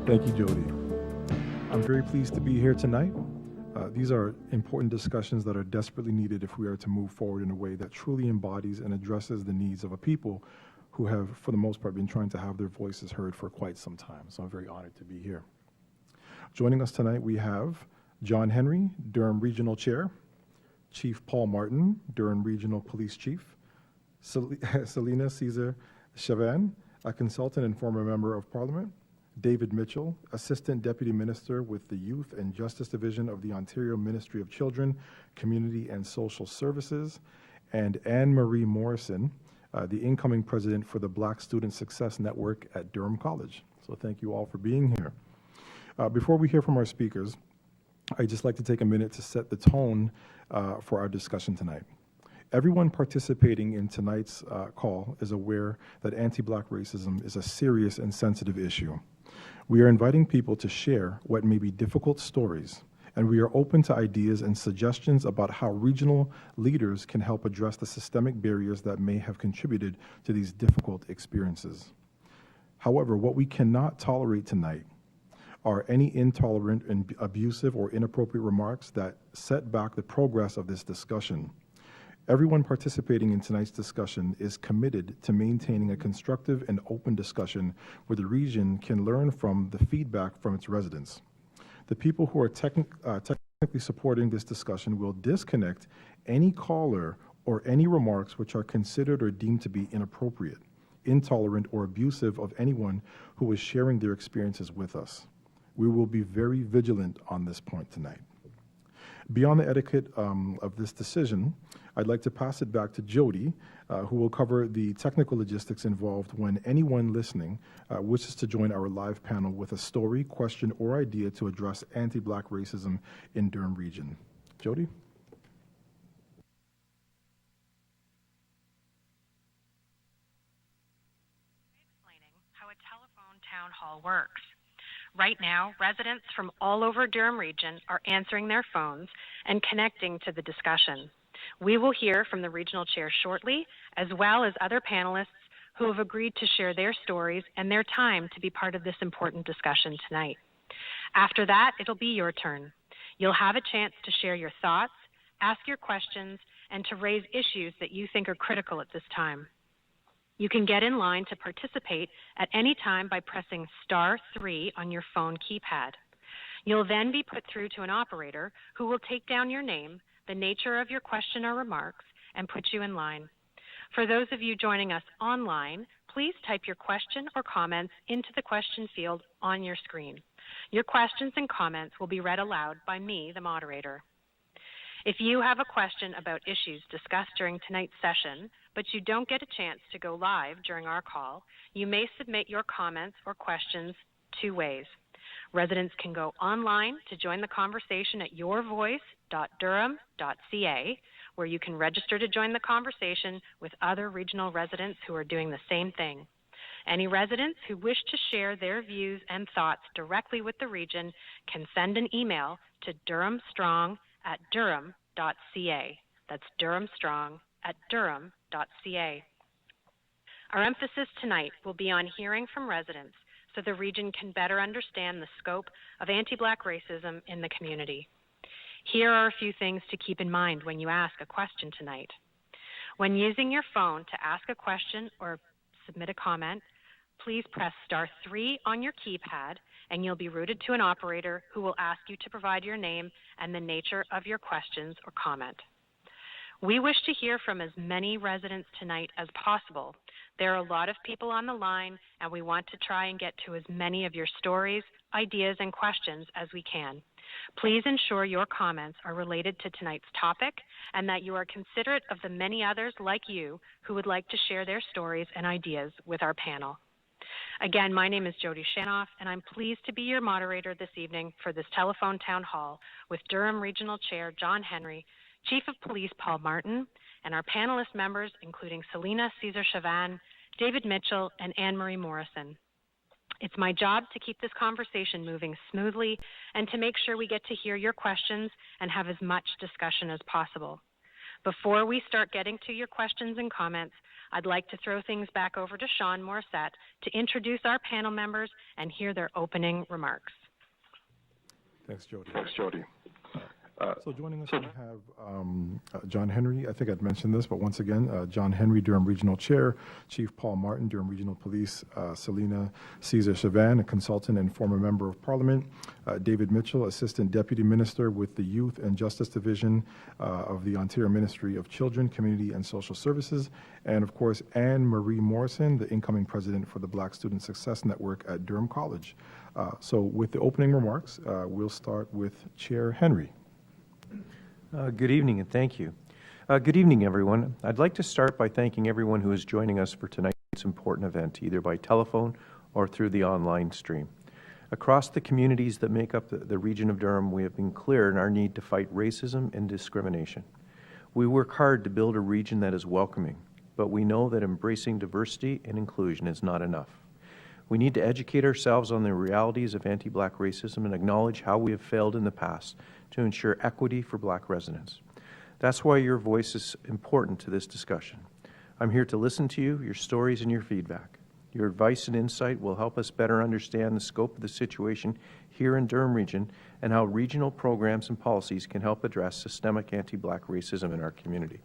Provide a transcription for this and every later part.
Thank you, Jody. I'm very pleased to be here tonight. These are important discussions that are desperately needed if we are to move forward in a way that truly embodies and addresses the needs of a people who have, for the most part, been trying to have their voices heard for quite some time. So I'm very honored to be here. Joining us tonight, we have John Henry, Durham Regional Chair, Chief Paul Martin, Durham Regional Police Chief, Celina Caesar-Chavannes, a consultant and former member of Parliament, David Mitchell, Assistant Deputy Minister with the Youth and Justice Division of the Ontario Ministry of Children, Community and Social Services, and Marie Morrison, the incoming president for the Black Student Success Network at Durham College. So thank you all for being here. Before we hear from our speakers, I'd just like to take a minute to set the tone for our discussion tonight. Everyone participating in tonight's call is aware that anti-Black racism is a serious and sensitive issue. We are inviting people to share what may be difficult stories, and we are open to ideas and suggestions about how regional leaders can help address the systemic barriers that may have contributed to these difficult experiences. However, what we cannot tolerate tonight are any intolerant and abusive or inappropriate remarks that set back the progress of this discussion. Everyone participating in tonight's discussion is committed to maintaining a constructive and open discussion where the region can learn from the feedback from its residents. The people who are technically supporting this discussion will disconnect any caller or any remarks which are considered or deemed to be inappropriate, intolerant, or abusive of anyone who is sharing their experiences with us. We will be very vigilant on this point tonight. Beyond the etiquette of this decision, I'd like to pass it back to Jody, who will cover the technical logistics involved when anyone listening wishes to join our live panel with a story, question, or idea to address anti-Black racism in Durham region. Jody? Explaining how a telephone town hall works. Right now, residents from all over Durham region are answering their phones and connecting to the discussion. We will hear from the regional chair shortly, as well as other panelists who have agreed to share their stories and their time to be part of this important discussion tonight. After that, it'll be your turn. You'll have a chance to share your thoughts, ask your questions, and to raise issues that you think are critical at this time. You can get in line to participate at any time by pressing *3 on your phone keypad. You'll then be put through to an operator who will take down your name, the nature of your question or remarks, and put you in line. For those of you joining us online, please type your question or comments into the question field on your screen. Your questions and comments will be read aloud by me, the moderator. If you have a question about issues discussed during tonight's session, but you don't get a chance to go live during our call, you may submit your comments or questions two ways. Residents can go online to join the conversation at yourvoice.durham.ca, where you can register to join the conversation with other regional residents who are doing the same thing. Any residents who wish to share their views and thoughts directly with the region can send an email to durhamstrong@durham.ca. That's durhamstrong@durham.ca. Our emphasis tonight will be on hearing from residents so the region can better understand the scope of anti-Black racism in the community. Here are a few things to keep in mind when you ask a question tonight. When using your phone to ask a question or submit a comment, please press *3 on your keypad and you'll be routed to an operator who will ask you to provide your name and the nature of your questions or comment. We wish to hear from as many residents tonight as possible. There are a lot of people on the line, and we want to try and get to as many of your stories, ideas, and questions as we can. Please ensure your comments are related to tonight's topic and that you are considerate of the many others like you who would like to share their stories and ideas with our panel. Again, my name is Jody Shanoff, and I'm pleased to be your moderator this evening for this telephone town hall with Durham Regional Chair John Henry, Chief of Police Paul Martin, and our panelist members, including Celina Caesar-Chavannes, David Mitchell, and Marie Morrison. It's my job to keep this conversation moving smoothly and to make sure we get to hear your questions and have as much discussion as possible. Before we start getting to your questions and comments, I'd like to throw things back over to Sean Mouricette to introduce our panel members and hear their opening remarks. Thanks, Jody. Thanks, Jody. So joining us, we have John Henry. I think I'd mentioned this, but once again, John Henry, Durham Regional Chair, Chief Paul Martin, Durham Regional Police, Celina, Caesar-Chavannes, a consultant and former member of Parliament, David Mitchell, Assistant Deputy Minister with the Youth and Justice Division of the Ontario Ministry of Children, Community and Social Services, and of course, Marie Morrison, the incoming President for the Black Student Success Network at Durham College. So with the opening remarks, we'll start with Chair Henry. Good evening and thank you. Good evening, everyone. I'd like to start by thanking everyone who is joining us for tonight's important event, either by telephone or through the online stream. Across the communities that make up the region of Durham, we have been clear in our need to fight racism and discrimination. We work hard to build a region that is welcoming, but we know that embracing diversity and inclusion is not enough. We need to educate ourselves on the realities of anti-Black racism and acknowledge how we have failed in the past to ensure equity for Black residents. That's why your voice is important to this discussion. I'm here to listen to you, your stories, and your feedback. Your advice and insight will help us better understand the scope of the situation here in Durham Region and how regional programs and policies can help address systemic anti-Black racism in our community.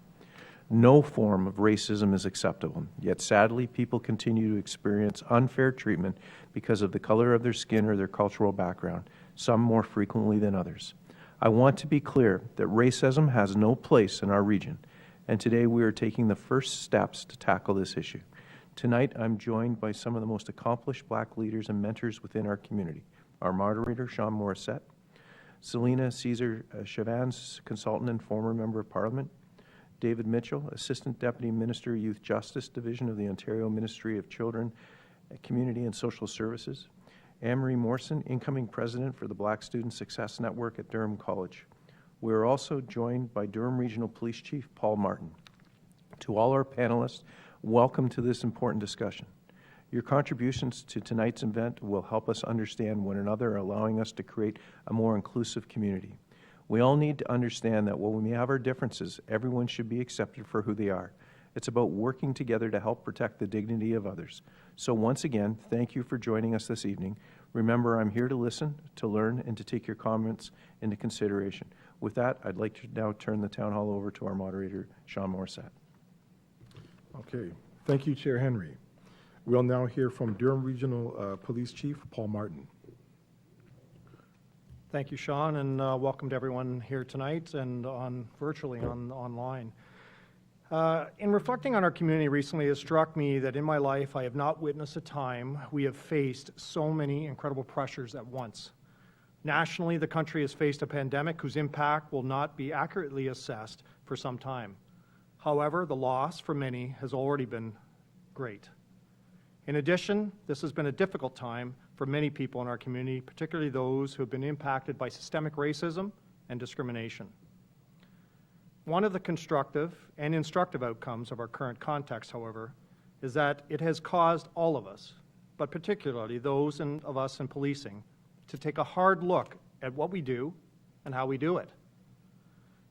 No form of racism is acceptable, yet sadly people continue to experience unfair treatment because of the color of their skin or their cultural background, some more frequently than others. I want to be clear that racism has no place in our region, and today we are taking the first steps to tackle this issue. Tonight I'm joined by some of the most accomplished Black leaders and mentors within our community. Our moderator, Sean Mouricette, Celina, Caesar-Chavannes, consultant and former member of Parliament, David Mitchell, Assistant Deputy Minister, Youth Justice Division of the Ontario Ministry of Children, Community and Social Services, Marie Morrison, incoming President for the Black Student Success Network at Durham College. We are also joined by Durham Regional Police Chief Paul Martin. To all our panelists, welcome to this important discussion. Your contributions to tonight's event will help us understand one another, allowing us to create a more inclusive community. We all need to understand that while we may have our differences, everyone should be accepted for who they are. It's about working together to help protect the dignity of others. So once again, thank you for joining us this evening. Remember, I'm here to listen, to learn, and to take your comments into consideration. With that, I'd like to now turn the town hall over to our moderator, Sean Mouricette. Okay, thank you, Chair Henry. We'll now hear from Durham Regional Police Chief Paul Martin. Thank you, Sean, and welcome to everyone here tonight and virtually online. In reflecting on our community recently, it struck me that in my life I have not witnessed a time we have faced so many incredible pressures at once. Nationally, the country has faced a pandemic whose impact will not be accurately assessed for some time. However, the loss for many has already been great. In addition, this has been a difficult time for many people in our community, particularly those who have been impacted by systemic racism and discrimination. One of the constructive and instructive outcomes of our current context, however, is that it has caused all of us, but particularly those of us in policing, to take a hard look at what we do and how we do it.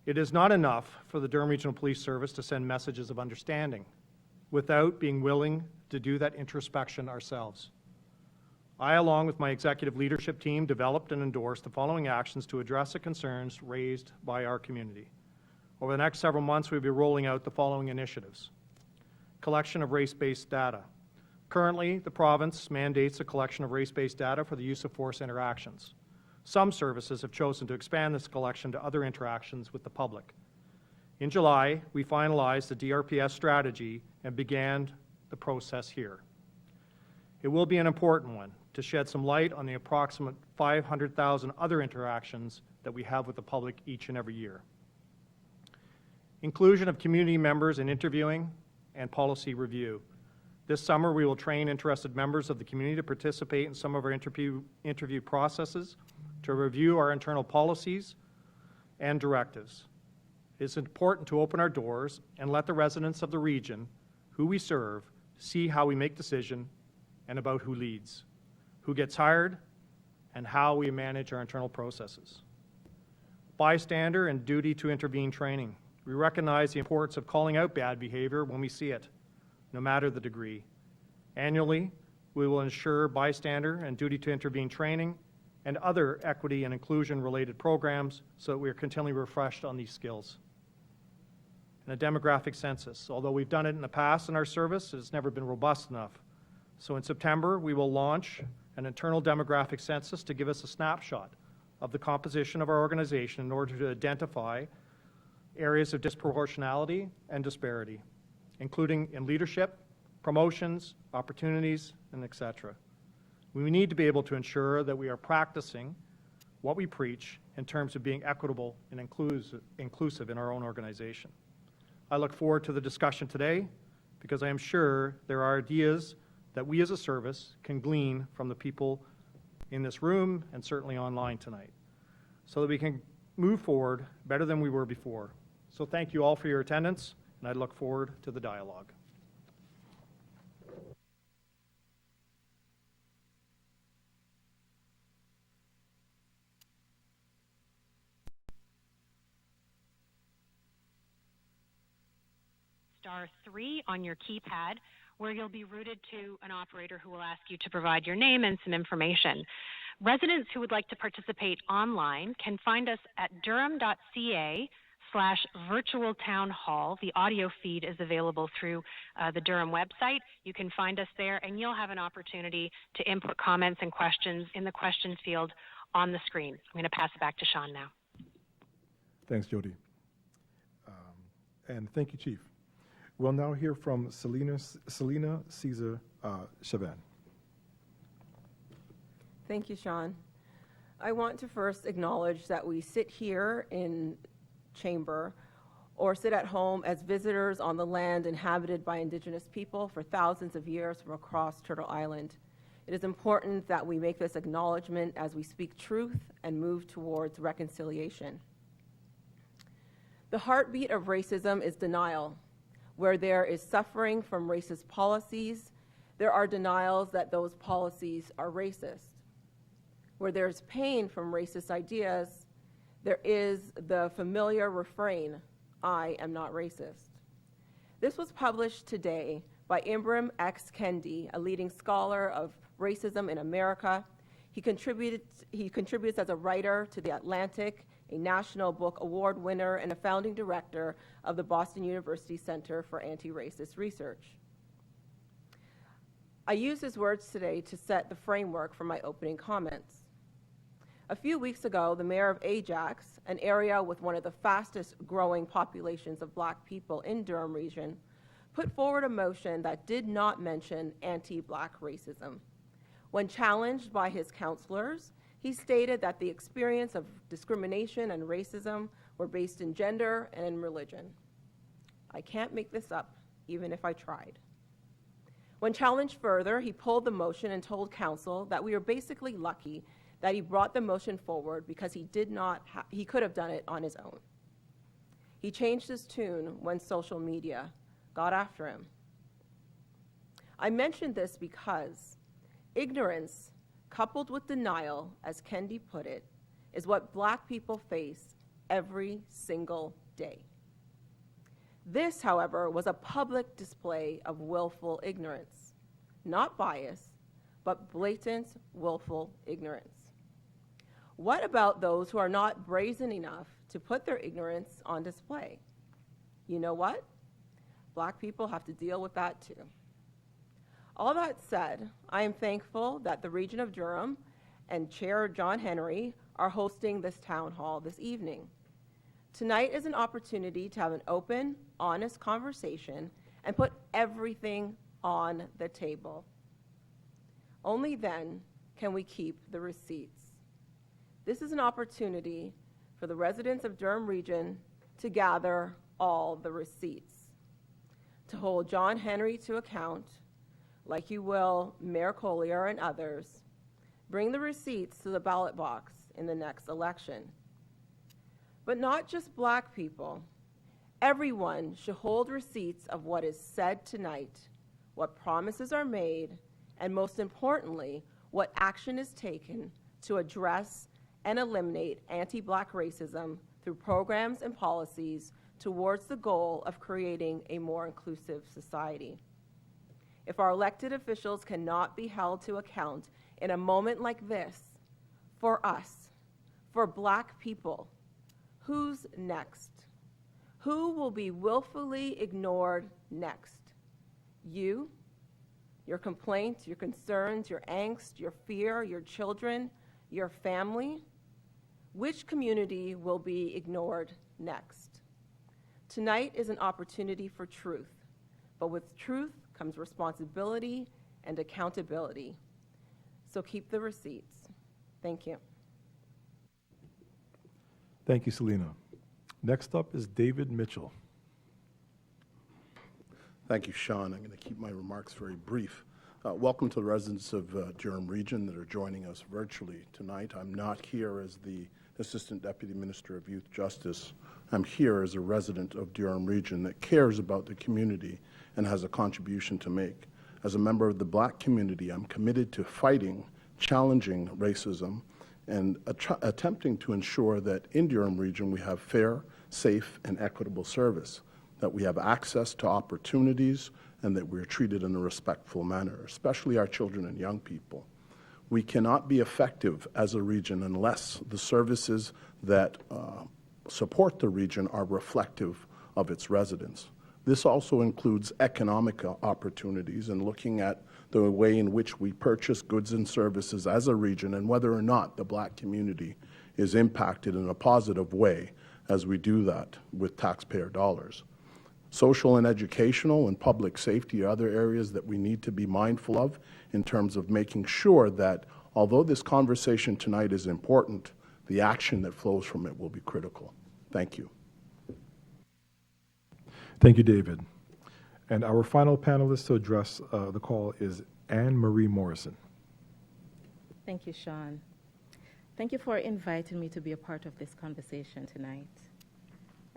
It is not enough for the Durham Regional Police Service to send messages of understanding without being willing to do that introspection ourselves. I, along with my executive leadership team, developed and endorsed the following actions to address the concerns raised by our community. Over the next several months, we'll be rolling out the following initiatives. Collection of race-based data. Currently, the province mandates the collection of race-based data for the use of force interactions. Some services have chosen to expand this collection to other interactions with the public. In July, we finalized the DRPS strategy and began the process here. It will be an important one to shed some light on the approximate 500,000 other interactions that we have with the public each and every year. Inclusion of community members in interviewing and policy review. This summer, we will train interested members of the community to participate in some of our interview processes to review our internal policies and directives. It is important to open our doors and let the residents of the region who we serve see how we make decisions and about who leads, who gets hired, and how we manage our internal processes. Bystander and duty to intervene training. We recognize the importance of calling out bad behavior when we see it, no matter the degree. Annually, we will ensure bystander and duty to intervene training and other equity and inclusion related programs so that we are continually refreshed on these skills. And a demographic census. Although we've done it in the past in our service, it's never been robust enough. So in September, we will launch an internal demographic census to give us a snapshot of the composition of our organization in order to identify areas of disproportionality and disparity, including in leadership, promotions, opportunities, and etc. We need to be able to ensure that we are practicing what we preach in terms of being equitable and inclusive in our own organization. I look forward to the discussion today because I am sure there are ideas that we as a service can glean from the people in this room and certainly online tonight so that we can move forward better than we were before. So thank you all for your attendance, and I look forward to the dialogue. Star 3 on your keypad, where you'll be routed to an operator who will ask you to provide your name and some information. Residents who would like to participate online can find us at durham.ca/virtual town hall. The audio feed is available through the Durham website. You can find us there, and you'll have an opportunity to input comments and questions in the questions field on the screen. I'm going to pass it back to Sean now. Thanks, Jody. And thank you, Chief. We'll now hear from Celina Caesar-Chavannes. Thank you, Sean. I want to first acknowledge that we sit here in chamber or sit at home as visitors on the land inhabited by Indigenous people for thousands of years from across Turtle Island. It is important that we make this acknowledgement as we speak truth and move towards reconciliation. The heartbeat of racism is denial. Where there is suffering from racist policies, there are denials that those policies are racist. Where there's pain from racist ideas, there is the familiar refrain, I am not racist. This was published today by Ibram X. Kendi, a leading scholar of racism in America. He contributes as a writer to The Atlantic, a National Book Award winner and a founding director of the Boston University Center for Anti-Racist Research. I use his words today to set the framework for my opening comments. A few weeks ago, the mayor of Ajax, an area with one of the fastest growing populations of Black people in Durham region, put forward a motion that did not mention anti-Black racism. When challenged by his counselors, he stated that the experience of discrimination and racism were based in gender and in religion. I can't make this up, even if I tried. When challenged further, he pulled the motion and told council that we were basically lucky that he brought the motion forward because he could have done it on his own. He changed his tune when social media got after him. I mention this because ignorance coupled with denial, as Kendi put it, is what Black people face every single day. This, however, was a public display of willful ignorance, not bias, but blatant willful ignorance. What about those who are not brazen enough to put their ignorance on display? You know what? Black people have to deal with that too. All that said, I am thankful that the region of Durham and Chair John Henry are hosting this town hall this evening. Tonight is an opportunity to have an open, honest conversation and put everything on the table. Only then can we keep the receipts. This is an opportunity for the residents of Durham region to gather all the receipts, to hold John Henry to account, like you will Mayor Collier and others. Bring the receipts to the ballot box in the next election. But not just Black people. Everyone should hold receipts of what is said tonight, what promises are made, and most importantly, what action is taken to address and eliminate anti-Black racism through programs and policies towards the goal of creating a more inclusive society. If our elected officials cannot be held to account in a moment like this, for us, for Black people, who's next? Who will be willfully ignored next? You, your complaints, your concerns, your angst, your fear, your children, your family? Which community will be ignored next? Tonight is an opportunity for truth, but with truth comes responsibility and accountability. So keep the receipts. Thank you. Thank you, Celina. Next up is David Mitchell. Thank you, Sean. I'm going to keep my remarks very brief. Welcome to the residents of Durham Region that are joining us virtually tonight. I'm not here as the Assistant Deputy Minister of Youth Justice. I'm here as a resident of Durham Region that cares about the community and has a contribution to make. As a member of the Black community, I'm committed to fighting, challenging racism, and attempting to ensure that in Durham Region we have fair, safe, and equitable service, that we have access to opportunities, and that we're treated in a respectful manner, especially our children and young people. We cannot be effective as a region unless the services that support the region are reflective of its residents. This also includes economic opportunities and looking at the way in which we purchase goods and services as a region and whether or not the Black community is impacted in a positive way as we do that with taxpayer dollars. Social and educational and public safety are other areas that we need to be mindful of in terms of making sure that although this conversation tonight is important, the action that flows from it will be critical. Thank you. Thank you, David. And our final panelist to address the call is Marie Morrison. Thank you, Sean. Thank you for inviting me to be a part of this conversation tonight.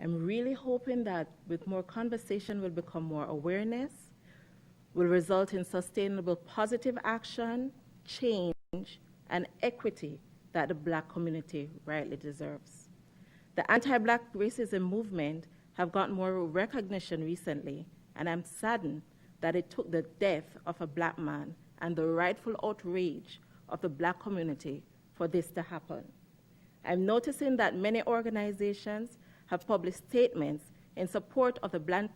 I'm really hoping that with more conversation will become more awareness, will result in sustainable positive action, change, and equity that the Black community rightly deserves. The anti-Black racism movement have gotten more recognition recently, and I'm saddened that it took the death of a Black man and the rightful outrage of the Black community for this to happen. I'm noticing that many organizations have published statements in support of the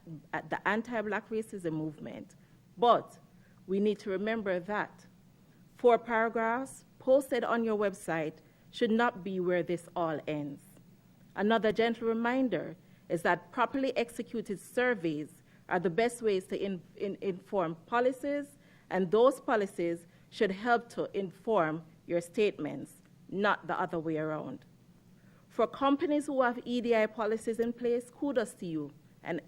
anti-Black racism movement, but we need to remember that 4 paragraphs posted on your website should not be where this all ends. Another gentle reminder is that properly executed surveys are the best ways to inform policies, and those policies should help to inform your statements, not the other way around. For companies who have EDI policies in place, kudos to you, and